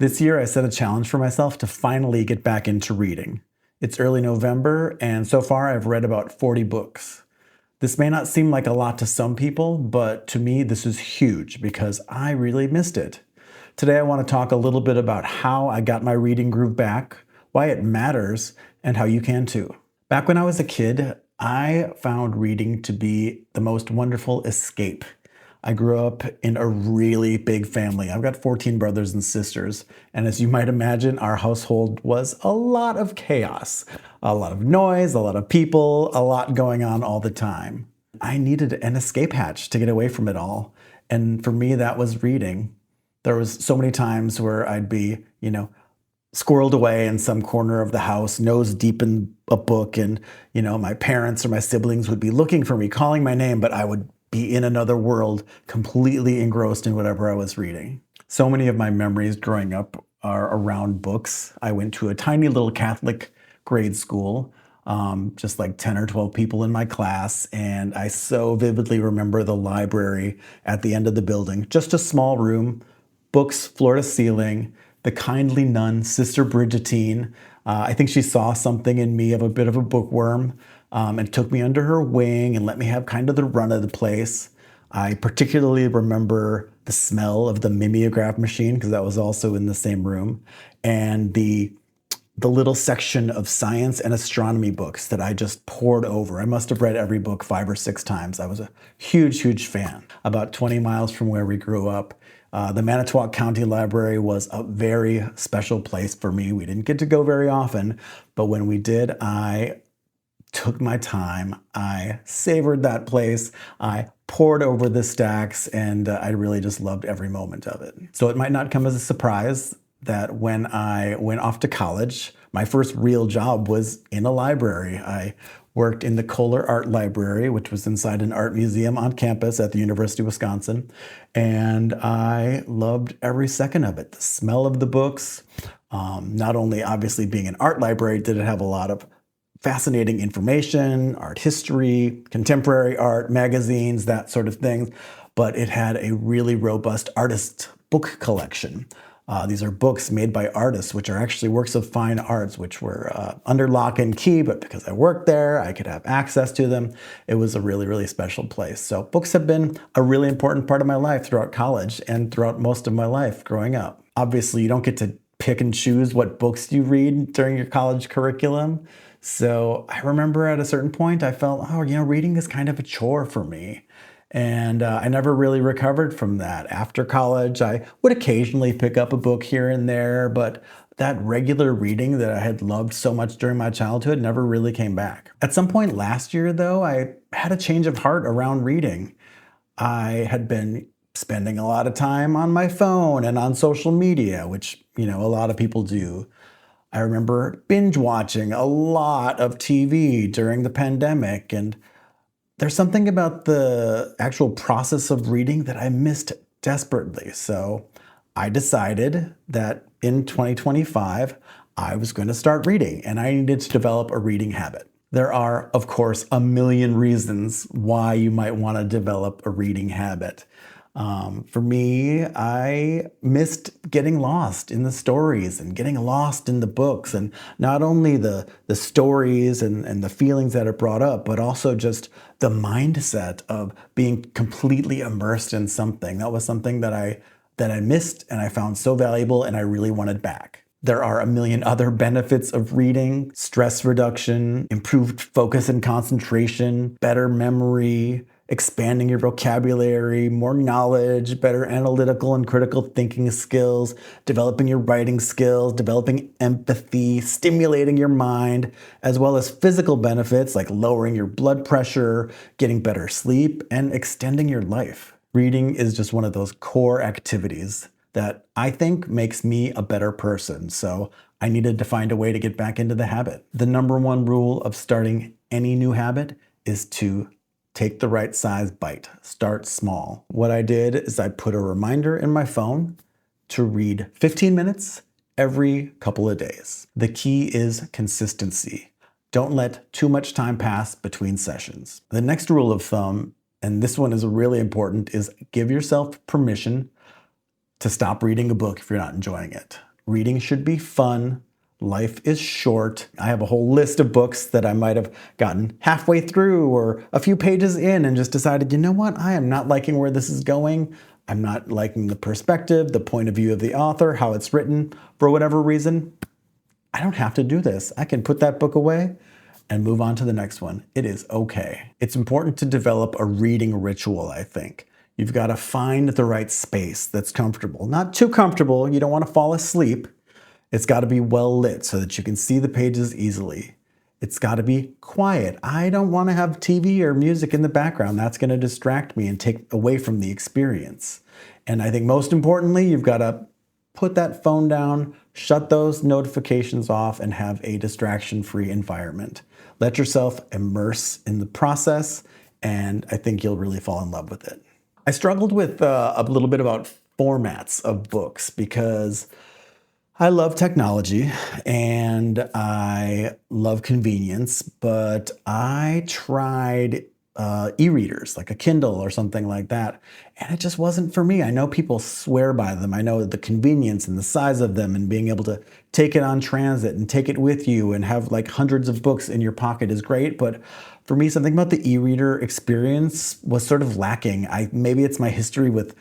This year, I set a challenge for myself to finally get back into reading. It's early November, and so far I've read about 40 books. This may not seem like a lot to some people, but to me, this is huge because I really missed it. Today, I want to talk a little bit about how I got my reading groove back, why it matters, and how you can too. Back when I was a kid, I found reading to be the most wonderful escape. I grew up in a really big family. I've got 14 brothers and sisters. And as you might imagine, our household was a lot of chaos, a lot of noise, a lot of people, a lot going on all the time. I needed an escape hatch to get away from it all. And for me, that was reading. There was so many times where I'd be, squirreled away in some corner of the house, nose deep in a book. And, my parents or my siblings would be looking for me, calling my name, but I would be in another world, completely engrossed in whatever I was reading. So many of my memories growing up are around books. I went to a tiny little Catholic grade school, just like 10 or 12 people in my class, and I so vividly remember the library at the end of the building. Just a small room, books floor to ceiling, the kindly nun, Sister Bridgetine. I think she saw something in me of a bit of a bookworm, and took me under her wing and let me have kind of the run of the place. I particularly remember the smell of the mimeograph machine because that was also in the same room, and the little section of science and astronomy books that I just poured over. I must have read every book 5 or 6 times. I was a huge, huge fan. About 20 miles from where we grew up, the Manitowoc County Library was a very special place for me. We didn't get to go very often, but when we did, I took my time. I savored that place. I poured over the stacks, and I really just loved every moment of it. So it might not come as a surprise that when I went off to college, my first real job was in a library. I worked in the Kohler Art Library, which was inside an art museum on campus at the University of Wisconsin, and I loved every second of it. The smell of the books, not only obviously being an art library, did it have a lot of fascinating information, art history, contemporary art, magazines, that sort of thing. But it had a really robust artist book collection. These are books made by artists, which are actually works of fine arts, which were under lock and key, but because I worked there, I could have access to them. It was a really, really special place. So books have been a really important part of my life throughout college and throughout most of my life growing up. Obviously, you don't get to pick and choose what books you read during your college curriculum. So I remember at a certain point, I felt, reading is kind of a chore for me. And I never really recovered from that. After college, I would occasionally pick up a book here and there, but that regular reading that I had loved so much during my childhood never really came back. At some point last year, though, I had a change of heart around reading. I had been spending a lot of time on my phone and on social media, which, a lot of people do. I remember binge watching a lot of TV during the pandemic, and there's something about the actual process of reading that I missed desperately. So I decided that in 2025, I was going to start reading, and I needed to develop a reading habit. There are, of course, a million reasons why you might want to develop a reading habit. For me, I missed getting lost in the stories and getting lost in the books, and not only the stories and the feelings that are brought up, but also just the mindset of being completely immersed in something. That was something that I missed and I found so valuable and I really wanted back. There are a million other benefits of reading: stress reduction, improved focus and concentration, better memory, expanding your vocabulary, more knowledge, better analytical and critical thinking skills, developing your writing skills, developing empathy, stimulating your mind, as well as physical benefits like lowering your blood pressure, getting better sleep, and extending your life. Reading is just one of those core activities that I think makes me a better person. So I needed to find a way to get back into the habit. The number one rule of starting any new habit is to take the right size bite. Start small. What I did is I put a reminder in my phone to read 15 minutes every couple of days. The key is consistency. Don't let too much time pass between sessions. The next rule of thumb, and this one is really important, is give yourself permission to stop reading a book if you're not enjoying it. Reading should be fun. Life is short. I have a whole list of books that I might have gotten halfway through or a few pages in and just decided, you know what? I am not liking where this is going. I'm not liking the perspective, the point of view of the author, how it's written. For whatever reason, I don't have to do this. I can put that book away and move on to the next one. It is okay. It's important to develop a reading ritual, I think. You've got to find the right space that's comfortable. Not too comfortable. You don't want to fall asleep. It's got to be well lit so that you can see the pages easily. It's got to be quiet. I don't want to have TV or music in the background. That's going to distract me and take away from the experience. And I think most importantly, you've got to put that phone down, shut those notifications off, and have a distraction-free environment. Let yourself immerse in the process, and I think you'll really fall in love with it. I struggled with a little bit about formats of books because I love technology and I love convenience, but I tried e-readers like a Kindle or something like that, and it just wasn't for me. I know people swear by them. I know the convenience and the size of them and being able to take it on transit and take it with you and have like hundreds of books in your pocket is great, but for me, something about the e-reader experience was sort of lacking. Maybe it's my history with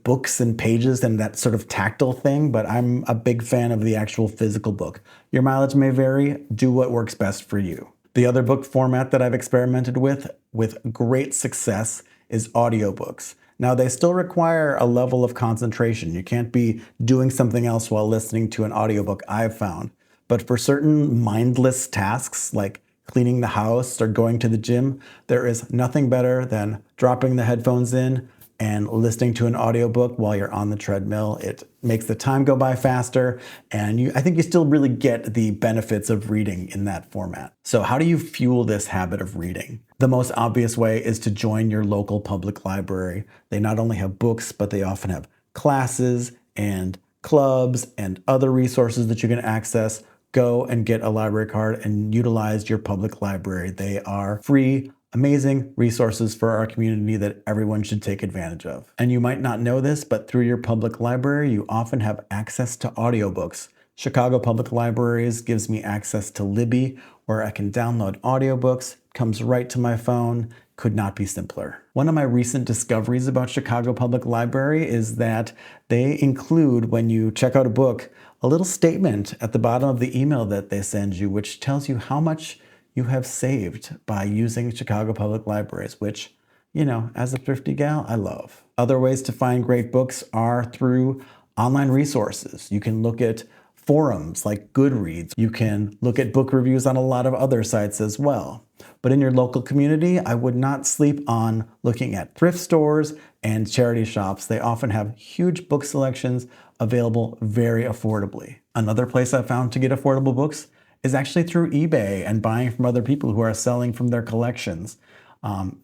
books and pages and that sort of tactile thing, but I'm a big fan of the actual physical book. Your mileage may vary. Do what works best for you. The other book format that I've experimented with great success is audiobooks. Now, they still require a level of concentration. You can't be doing something else while listening to an audiobook, I've found. But for certain mindless tasks like cleaning the house or going to the gym, there is nothing better than dropping the headphones in and listening to an audiobook while you're on the treadmill. It makes the time go by faster, and I think you still really get the benefits of reading in that format. So how do you fuel this habit of reading? The most obvious way is to join your local public library. They not only have books, but they often have classes and clubs and other resources that you can access. Go and get a library card and utilize your public library. They are free, amazing resources for our community that everyone should take advantage of. And you might not know this, but through your public library, you often have access to audiobooks. Chicago Public Libraries gives me access to Libby, where I can download audiobooks. Comes right to my phone. Could not be simpler. One of my recent discoveries about Chicago Public Library is that they include, when you check out a book, a little statement at the bottom of the email that they send you, which tells you how much you have saved by using Chicago Public Libraries, which, you know, as a thrifty gal, I love. Other ways to find great books are through online resources. You can look at forums like Goodreads. You can look at book reviews on a lot of other sites as well. But in your local community, I would not sleep on looking at thrift stores and charity shops. They often have huge book selections available very affordably. Another place I found to get affordable books is actually through eBay and buying from other people who are selling from their collections.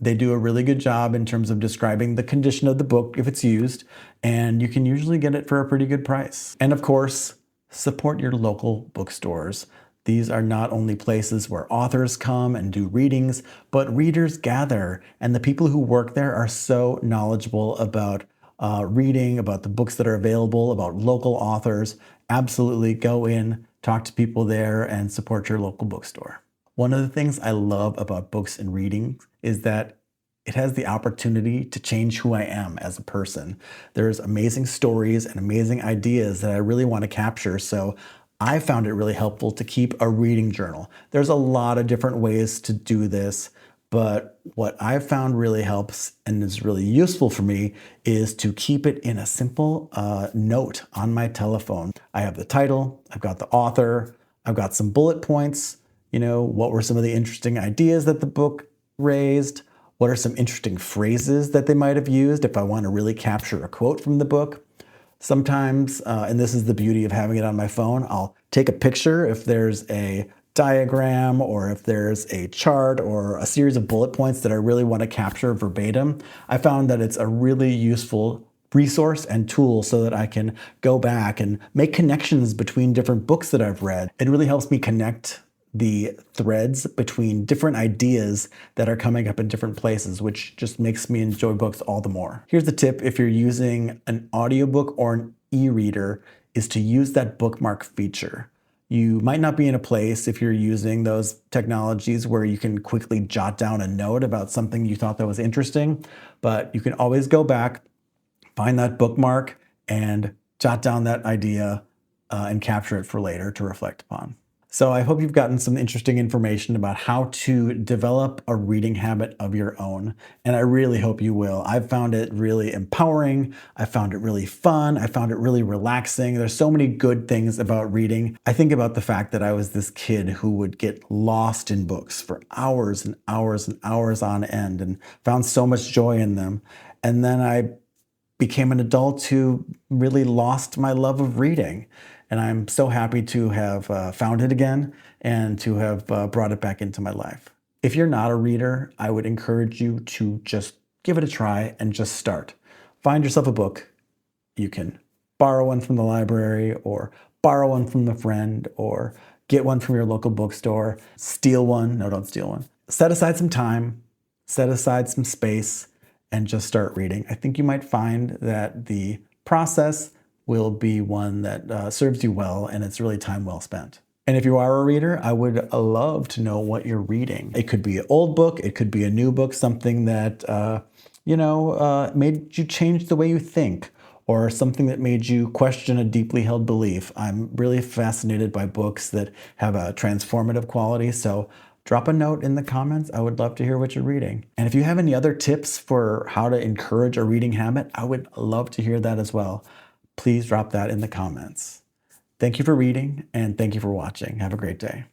They do a really good job in terms of describing the condition of the book if it's used, and you can usually get it for a pretty good price. And of course, support your local bookstores. These are not only places where authors come and do readings, but readers gather, and the people who work there are so knowledgeable about reading, about the books that are available, about local authors. Absolutely go in, talk to people there, and support your local bookstore. One of the things I love about books and reading is that it has the opportunity to change who I am as a person. There's amazing stories and amazing ideas that I really want to capture, so I found it really helpful to keep a reading journal. There's a lot of different ways to do this, but what I've found really helps and is really useful for me is to keep it in a simple note on my telephone. I have the title, I've got the author, I've got some bullet points, you know, what were some of the interesting ideas that the book raised, what are some interesting phrases that they might have used if I want to really capture a quote from the book. Sometimes, and this is the beauty of having it on my phone, I'll take a picture if there's a diagram or if there's a chart or a series of bullet points that I really want to capture verbatim. I found that it's a really useful resource and tool so that I can go back and make connections between different books that I've read. It really helps me connect the threads between different ideas that are coming up in different places, which just makes me enjoy books all the more. Here's the tip if you're using an audiobook or an e-reader. is to use that bookmark feature. You might not be in a place if you're using those technologies where you can quickly jot down a note about something you thought that was interesting, but you can always go back, find that bookmark, and jot down that idea and capture it for later to reflect upon. So I hope you've gotten some interesting information about how to develop a reading habit of your own, and I really hope you will. I've found it really empowering. I found it really fun. I found it really relaxing. There's so many good things about reading. I think about the fact that I was this kid who would get lost in books for hours and hours and hours on end and found so much joy in them. And then I became an adult who really lost my love of reading. And I'm so happy to have found it again and to have brought it back into my life. If you're not a reader, I would encourage you to just give it a try and just start. Find yourself a book. You can borrow one from the library or borrow one from a friend or get one from your local bookstore. Steal one. No, don't steal one. Set aside some time, set aside some space, and just start reading. I think you might find that the process will be one that serves you well, and it's really time well spent. And if you are a reader, I would love to know what you're reading. It could be an old book, it could be a new book, something that made you change the way you think, or something that made you question a deeply held belief. I'm really fascinated by books that have a transformative quality, so drop a note in the comments. I would love to hear what you're reading. And if you have any other tips for how to encourage a reading habit, I would love to hear that as well. Please drop that in the comments. Thank you for reading, and thank you for watching. Have a great day.